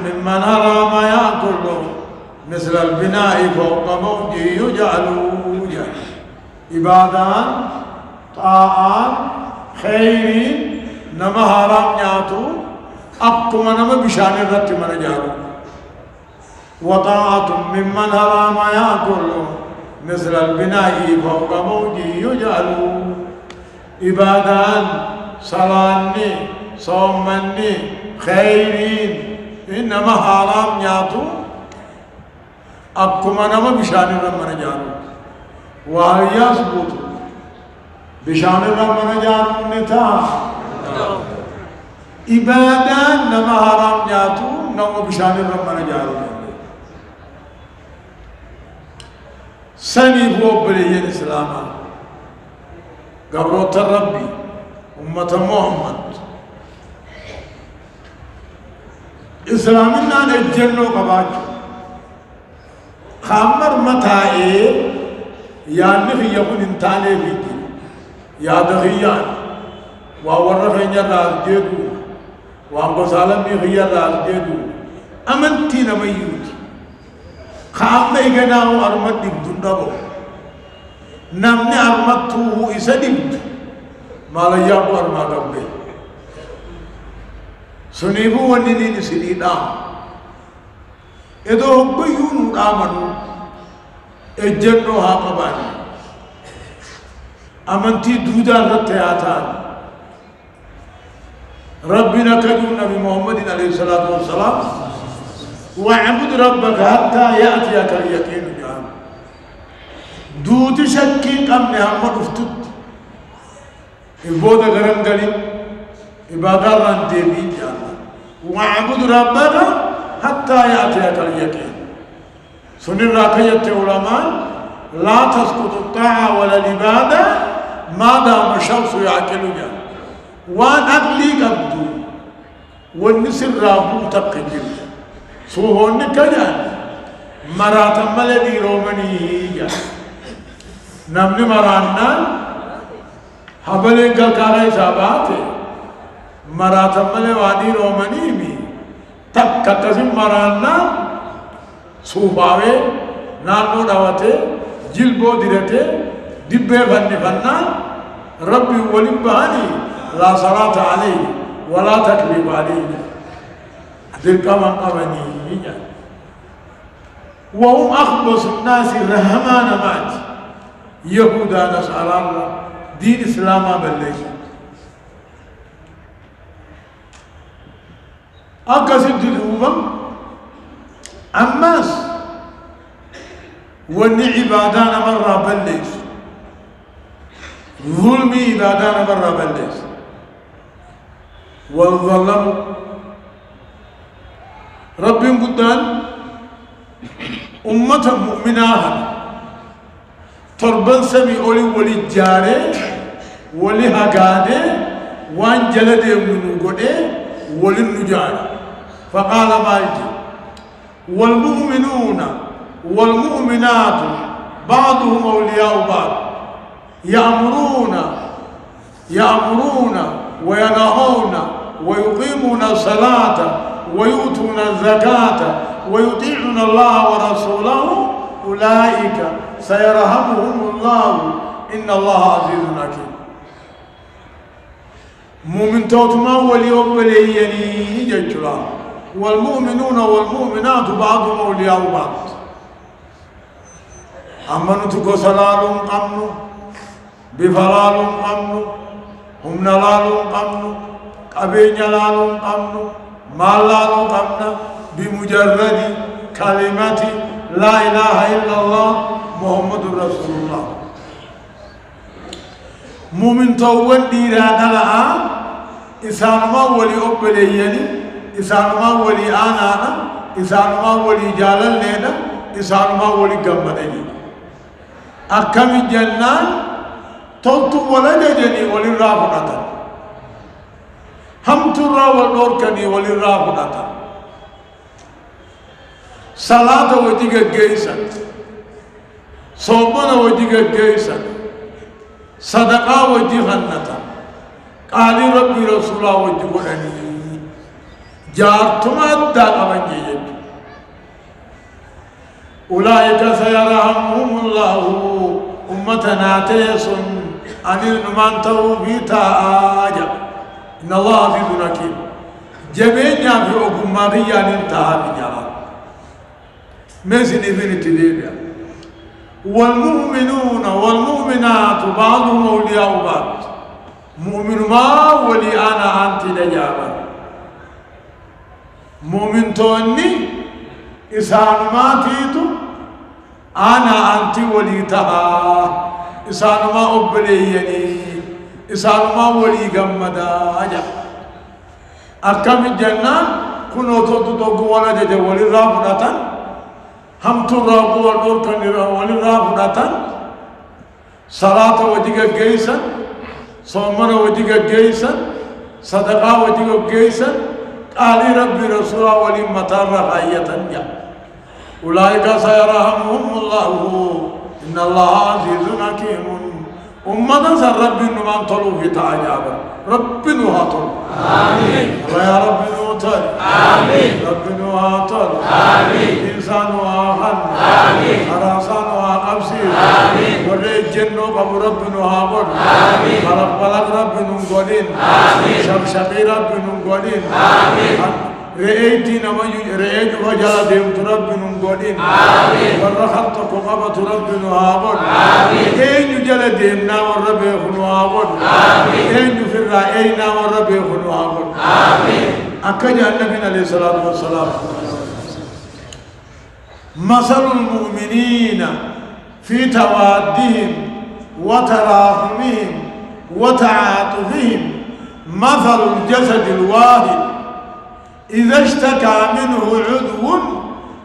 ممن هرم يأكل مثل البناء فوق موجه يجعل عبادان طاعان خير نما حرام نياتو أبكما نما بشان الرت من جارو وطاعة ممن هرم يأكل مثل البناء فوق موجه يجعل عبادان صلاني صومني خيرين إنما حرام نياتو أبكما نما بشان الرت من جارو وهل يثبت بشان الرت من جارو نتا إبادان نما حرام نياتو نما بشان الرت من جارو سني هو بلي الإسلام قبروت ربي أمة محمد إسلامنا نجنو قباج خامر متائي يعني في يكون انتاني بيجي يا دخيان وورفين يرال جيدو وانقو سالمي غيرال جيدو أمنتي نميوت خامر إغناو أرمد دبدو نمني أرمدتوه إسا دبدو ما لا يابو أرمد ربي سنيبو ونيني سنيدا إذا هو يونو آمنو إجنو ها قباني أمنتي دودا رتياتان ربنا كجون نبي محمد عليه الصلاة والسلام واعبد ربك حتى يأتيك اليقين جان دوت شكي قم محمد افتد إبودا غرنغلي إبادة رندبي جان واعبد ربك حتى يأتيك اليقين سنر راكية علماء لا تسقط الطاعة ولا العبادة ما دام الشخص يعقل جان وان أقلي قبضو والنسر رابو تقجل سوهون كجان مراتا ملدي رومني جان نمني مرانا حبلين كالكاري ساباتي مراتا ملوادي رومني مي تك كتسم مرانا سوفاوي نانو داوته جلبو ديرته دبه فني فنا ربي ولي باني لا صلاة عليه ولا تكليف عليه ذلك من قبني وهم أخبص الناس رحمان مات يهودا نسأل الله دين إسلام بالله أقصد الأمم أماس وني عبادان مرة بالله ظلمي عبادان مرة بالله والظلم رب قدان أمة مؤمناها تربان سمي أولي ولي جاري ولي هقادي وان جلد يمنو قدي ولي النجار فقال مالجي والمؤمنون والمؤمنات بعضهم أولياء بعض يأمرون وينهون ويقيمون الصلاة ويؤتون الزكاة ويطيعون الله ورسوله أولئك سيرحمهم الله إن الله عزيز حكيم مؤمن توتما وليوم وليني جيتلا والمؤمنون والمؤمنات بعضهم أولياء بعض أمنوا تقو سلال قمنوا بفلال قمنوا هم نلال قمنوا قبين لال قمنوا مالال قمنا بمجرد كلمة لا إله إلا الله محمد رسول الله مؤمن توان ديرا دلعا إسان ما ولي أبليني إسان ما ولي آنانا إسان ما ولي جالل لنا إسان ما ولي قمدني أكم الجنان توتو ولا جني ولي رافضة هم ترى والنور كني ولي رافضة صلاة وجهك جيسا صومنا وجهك جيسا صدقة وجهك نتا قال ربي رسول الله وجهك جارتما الدقمن جيجت أولئك سيرحمهم الله أمتنا تيسن أن المن توفيتا آجا إن الله عزيز حكيم جميعا في أقماريا انتهى بجلال مزن ابن تليبيا والمؤمنون والمؤمنات بعضهم أولياء بعض مؤمن ما ولي أنا أنت دجابا مؤمن توني إسان ما تيتو أنا أنت ولي تها إسان ما أبليني إسان ما ولي قمدا أجا أكم الجنة كنو تدو ولا جج ولي رافضة هم ترابو والدور كنيرا ولي رافضة صلاة وجيك جيسا صومنا وجيك جيسا صدقة وجيك جيسا قال ربي رسول ولي مطار رعاية جا أولئك سيرحمهم الله إن الله عزيز حكيم أمة سر ربي نمان طلو في تعجابا ربي نهاطل آمين الله يا ربي نوتل آمين ربي نهاطل آمين إنسان وآخر آمين خراسان وآقبسي آمين ورئي جنو قبو ربي نهاطل آمين خلق بلق ربي ننقلين آمين شبشقي ربي ننقلين آمين رأيتي نما رأيت وجلا ديم ترب نقولين آمين ورخت قبض ترب نهابون آمين أين يجلا ديم نا ورب يخنوهابون آمين أين يفر أين نا ورب يخنوهابون آمين أكجى النبي عليه الصلاة والسلام مثل المؤمنين في توادهم وتراحمهم وتعاطفهم مثل الجسد الواحد إذا اشتكى منه عضو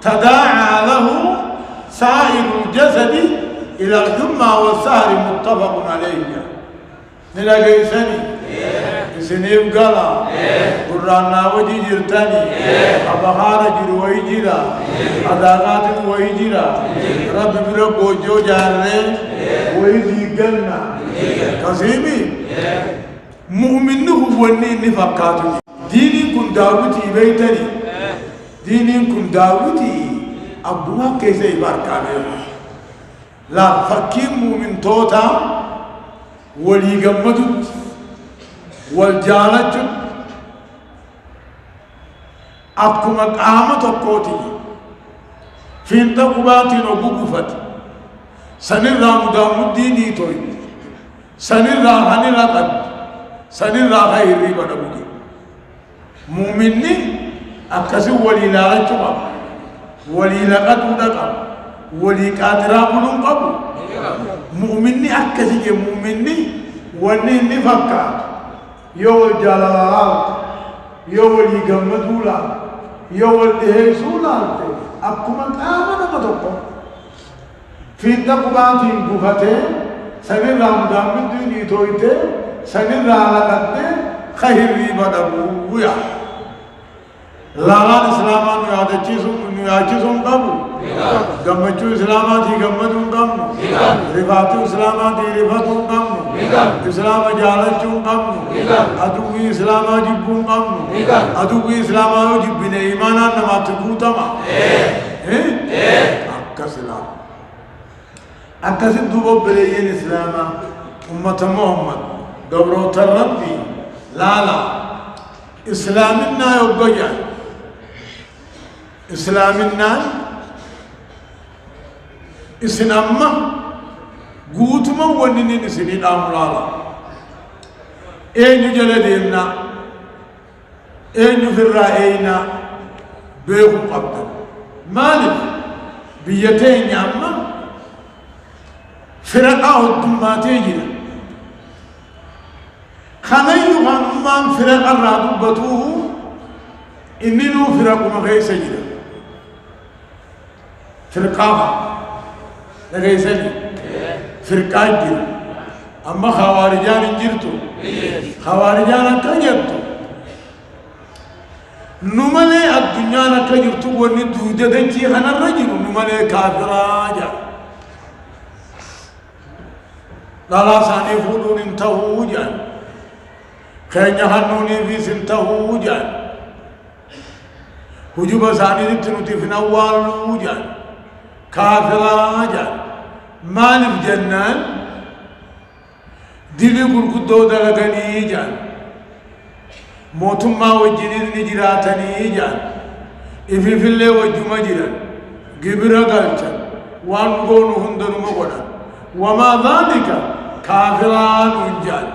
تداعى له سائر الجسد إلى الجمعة والسهر متفق عليه نلاقي سني سنيب قلا قرانا وجي جرتني أبخار جروي جرا أداغات وي جرا رب برب وجو جارين ويدي قلنا قسيمي مؤمن هو نفقاته دينين كن داوتي بيتني دينين كن داوتي أبوها كيسا يباركاني لا فكيم مؤمن توتا ولي قمدت والجالت أبكم أقامة القوتي فين تقباتي نبوكفت سنرى مدام الديني توي سنرى هنرى قد سنرى خير ريبا نبوكي مؤمني أكسي ولي لا أجمع ولي لا أدودك ولي كاترا بلون قبو مؤمني أكسي مؤمني وني نفكات يو الجلالات يو ولي قمدولا يو ولي هيسولا أبكما كامنا مدوكم في تقبات قفتين سنين رامدان من دوني تويته سنين رالقته خير ريبا دبويا لالان اسلامان نياچيسون قبو گمچو اسلاماتی گمدون قبو رفاتو اسلاماتی رفاتون قبو اسلام جالچون قبو ادوی اسلاما جبون قبو ادوی اسلاما جبین ایمانا نماتبوتما اکسلام اکسل دوبو بلین اسلاما امت محمد قبروت ربي لا إسلامنا يبقى إسلامنا إسلامنا قوتما وننين سنين أمرالا أين جلدينا أين في الرأينا بيهم قبضا مالك بيتين ياما فرقاه الدماتين خنيو غنمان فرق الرادو بطوه إننو فرق مغير سجد فرقاها لغير سجد فرقات جد أما خوارجان جرتو خوارجان كجرتو نمالي الدنيا كجرتو وندو ددنجي خنا الرجل نمالي كافراجا لا ساني فودون انتهو جان كان يهنوني في سنته وجان هجوب ثاني نتنوتي في نوال وجان كافرا جان مال الجنان دلي قرقدو دلغني جان موتم ما وجنين نجراتني جان إفي في اللي وجم جران قبرا قلتن وان قونو هندن مقودا وما ذلك كافران جان